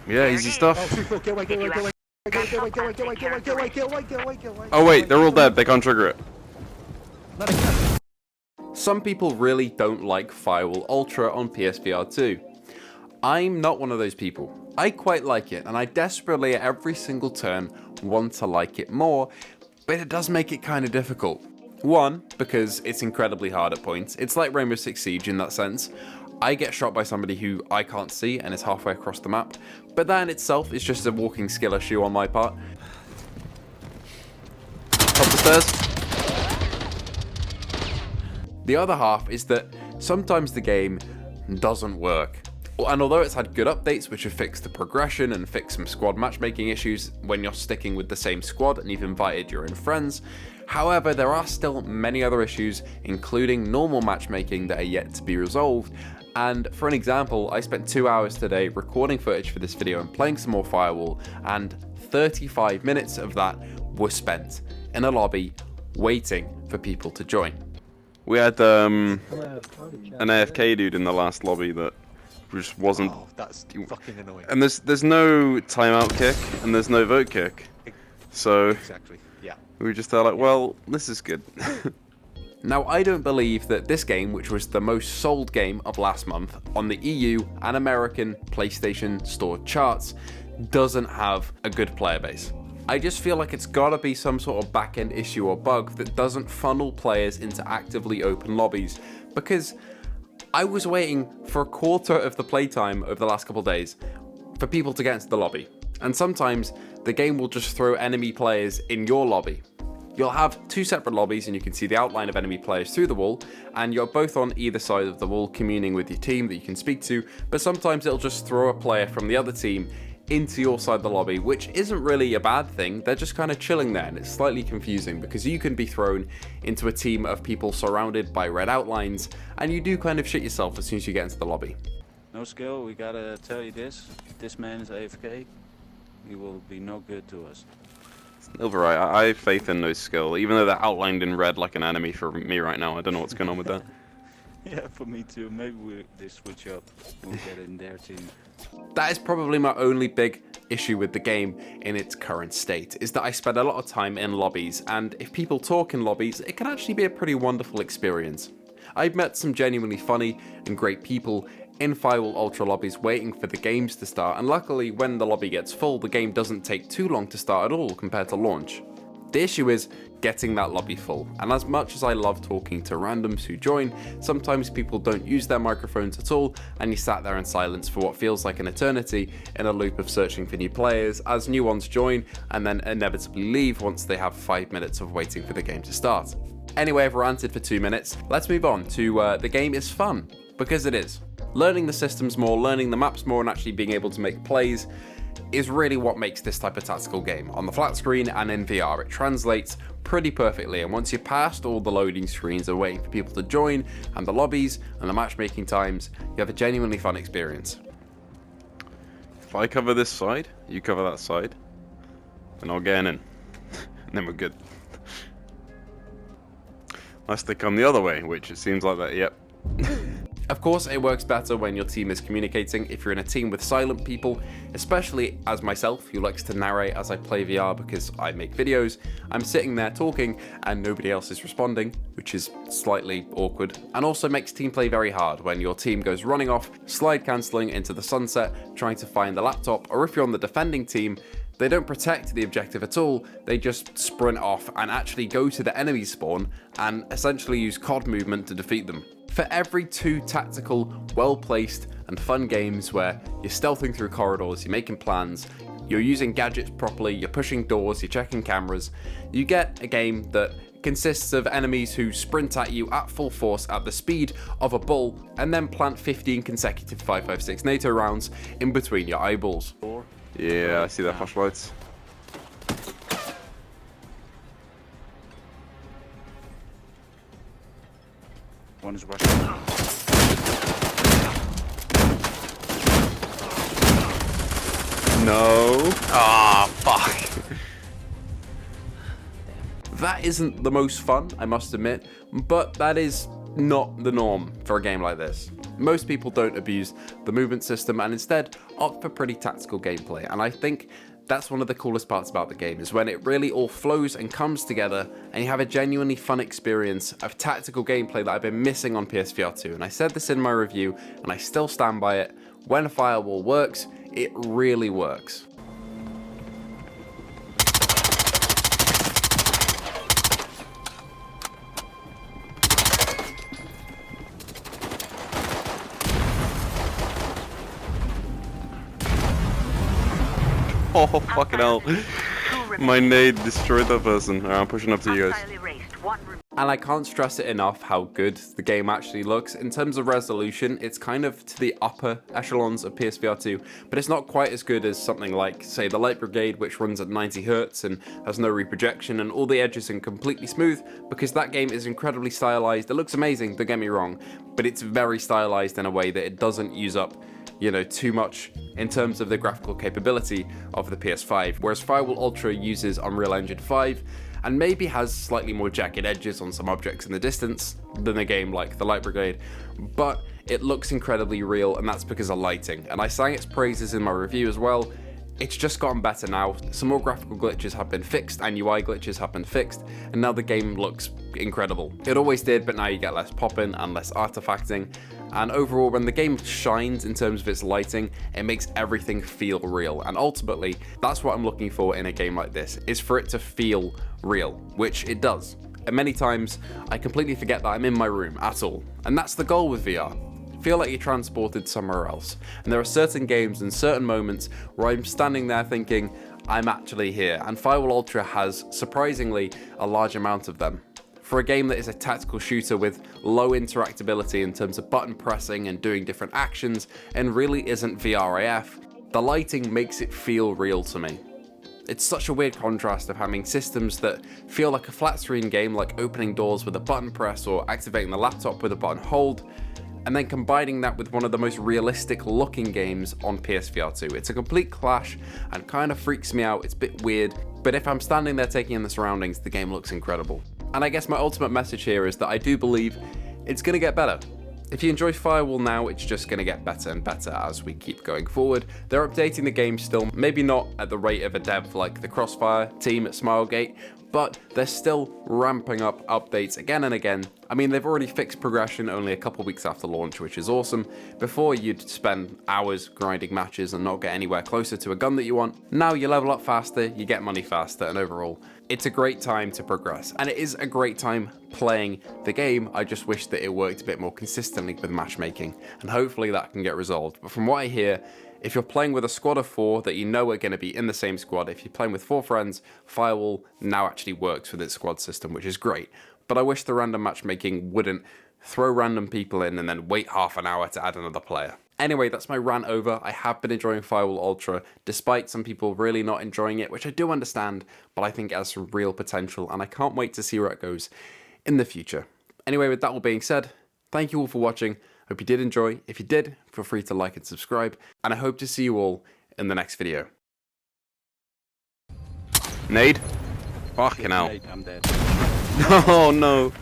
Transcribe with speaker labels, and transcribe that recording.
Speaker 1: Yeah, easy stuff.
Speaker 2: Get away.
Speaker 1: Oh wait, they're all dead. They can't trigger it.
Speaker 3: Some people really don't like Firewall Ultra on PSVR2. I'm not one of those people. I quite like it, and I desperately at every single turn want to like it more, but it does make it kind of difficult. One, because it's incredibly hard at points. It's like Rainbow Six Siege in that sense. I get shot by somebody who I can't see and is halfway across the map, but that in itself is just a walking skill issue on my part. Up the stairs. The other half is that sometimes the game doesn't work. And although it's had good updates which have fixed the progression and fixed some squad matchmaking issues when you're sticking with the same squad and you've invited your own friends, however there are still many other issues, including normal matchmaking, that are yet to be resolved. And for an example, I spent 2 hours today recording footage for this video and playing some more Firewall, and 35 minutes of that was spent in a lobby waiting for people to join.
Speaker 1: We had an AFK dude in the last lobby that just wasn't.
Speaker 2: Oh, that's fucking annoying.
Speaker 1: And there's no timeout kick and there's no vote kick, so
Speaker 2: Exactly. Yeah.
Speaker 1: we were just like, well, this is good.
Speaker 3: Now, I don't believe that this game, which was the most sold game of last month on the EU and American PlayStation Store charts, doesn't have a good player base. I just feel like it's gotta be some sort of back-end issue or bug that doesn't funnel players into actively open lobbies, because I was waiting for a quarter of the playtime over the last couple of days for people to get into the lobby. And sometimes the game will just throw enemy players in your lobby. You'll have two separate lobbies and you can see the outline of enemy players through the wall, and you're both on either side of the wall communing with your team that you can speak to, but sometimes it'll just throw a player from the other team into your side of the lobby, which isn't really a bad thing. They're just kind of chilling there, and it's slightly confusing because you can be thrown into a team of people surrounded by red outlines, and you do kind of shit yourself as soon as you get into the lobby.
Speaker 4: No skill, we gotta tell you this. If this man is AFK, he will be no good to us.
Speaker 1: Overall, I have faith in no skill, even though they're outlined in red like an enemy for me right now. I don't know what's going on with that.
Speaker 4: Yeah, for me too. Maybe they switch up. We'll get in their team.
Speaker 3: That is probably my only big issue with the game in its current state, is that I spend a lot of time in lobbies, and if people talk in lobbies, it can actually be a pretty wonderful experience. I've met some genuinely funny and great people in Firewall Ultra lobbies waiting for the games to start, and luckily when the lobby gets full, the game doesn't take too long to start at all compared to launch. The issue is getting that lobby full, and as much as I love talking to randoms who join, sometimes people don't use their microphones at all, and you sat there in silence for what feels like an eternity in a loop of searching for new players as new ones join and then inevitably leave once they have 5 minutes of waiting for the game to start. Anyway, I've ranted for 2 minutes. Let's move on to the game is fun, because it is. Learning the systems more, learning the maps more, and actually being able to make plays is really what makes this type of tactical game. On the flat screen and in VR, it translates pretty perfectly, and once you're past all the loading screens and waiting for people to join, and the lobbies, and the matchmaking times, you have a genuinely fun experience.
Speaker 1: If I cover this side, you cover that side, then I'll get in, and then we're good. Unless they come the other way, which it seems like that, yep.
Speaker 3: Of course, it works better when your team is communicating. If you're in a team with silent people, especially as myself, who likes to narrate as I play VR because I make videos, I'm sitting there talking and nobody else is responding, which is slightly awkward, and also makes team play very hard when your team goes running off, slide cancelling into the sunset, trying to find the laptop, or if you're on the defending team, they don't protect the objective at all, they just sprint off and actually go to the enemy spawn and essentially use COD movement to defeat them. For every 2 tactical, well-placed and fun games where you're stealthing through corridors, you're making plans, you're using gadgets properly, you're pushing doors, you're checking cameras, you get a game that consists of enemies who sprint at you at full force at the speed of a bull and then plant 15 consecutive 5.56 NATO rounds in between your eyeballs.
Speaker 1: Yeah, I see their flashlights.
Speaker 4: One is rushing.
Speaker 1: No.
Speaker 3: Ah, fuck. That isn't the most fun, I must admit, but that is not the norm for a game like this. Most people don't abuse the movement system and instead opt for pretty tactical gameplay, and I think that's one of the coolest parts about the game, is when it really all flows and comes together and you have a genuinely fun experience of tactical gameplay that I've been missing on PSVR2. And I said this in my review and I still stand by it. When Firewall works, it really works.
Speaker 1: Oh, fucking hell. My nade destroyed that person. Alright, I'm pushing up to you guys.
Speaker 3: And I can't stress it enough how good the game actually looks. In terms of resolution, it's kind of to the upper echelons of PSVR2, but it's not quite as good as something like, say, the Light Brigade, which runs at 90 Hz and has no reprojection, and all the edges are completely smooth, because that game is incredibly stylized. It looks amazing, don't get me wrong, but it's very stylized in a way that it doesn't use up, you know, too much in terms of the graphical capability of the PS5, whereas Firewall Ultra uses Unreal Engine 5 and maybe has slightly more jagged edges on some objects in the distance than a game like the Light Brigade, but it looks incredibly real, and that's because of lighting. And I sang its praises in my review as well. It's just gotten better now. Some more graphical glitches have been fixed and UI glitches have been fixed, and now the game looks incredible. It always did, but now you get less popping and less artifacting. And overall, when the game shines in terms of its lighting, it makes everything feel real. And ultimately, that's what I'm looking for in a game like this, is for it to feel real, which it does. And many times, I completely forget that I'm in my room at all. And that's the goal with VR. Feel like you're transported somewhere else. And there are certain games and certain moments where I'm standing there thinking, I'm actually here. And Firewall Ultra has, surprisingly, a large amount of them. For a game that is a tactical shooter with low interactability in terms of button pressing and doing different actions, and really isn't VRAF, the lighting makes it feel real to me. It's such a weird contrast of having systems that feel like a flat screen game, like opening doors with a button press or activating the laptop with a button hold, and then combining that with one of the most realistic looking games on PSVR2. It's a complete clash and kind of freaks me out. It's a bit weird, but if I'm standing there taking in the surroundings, the game looks incredible. And I guess my ultimate message here is that I do believe it's going to get better. If you enjoy Firewall now, it's just going to get better and better as we keep going forward. They're updating the game still, maybe not at the rate of a dev like the Crossfire team at Smilegate, but they're still ramping up updates again and again. I mean, they've already fixed progression only a couple weeks after launch, which is awesome. Before, you'd spend hours grinding matches and not get anywhere closer to a gun that you want. Now you level up faster, you get money faster, and overall, it's a great time to progress. And it is a great time playing the game. I just wish that it worked a bit more consistently with matchmaking, and hopefully that can get resolved. But from what I hear, if you're playing with a squad of 4 that you know are going to be in the same squad, if you're playing with 4 friends, Firewall now actually works with its squad system, which is great. But I wish the random matchmaking wouldn't throw random people in and then wait half an hour to add another player. Anyway, that's my rant over. I have been enjoying Firewall Ultra, despite some people really not enjoying it, which I do understand, but I think it has some real potential, and I can't wait to see where it goes in the future. Anyway, with that all being said, thank you all for watching. Hope you did enjoy. If you did, feel free to like and subscribe, and I hope to see you all in the next video.
Speaker 1: Nade? Fucking hell.
Speaker 4: I'm dead.
Speaker 1: Oh no.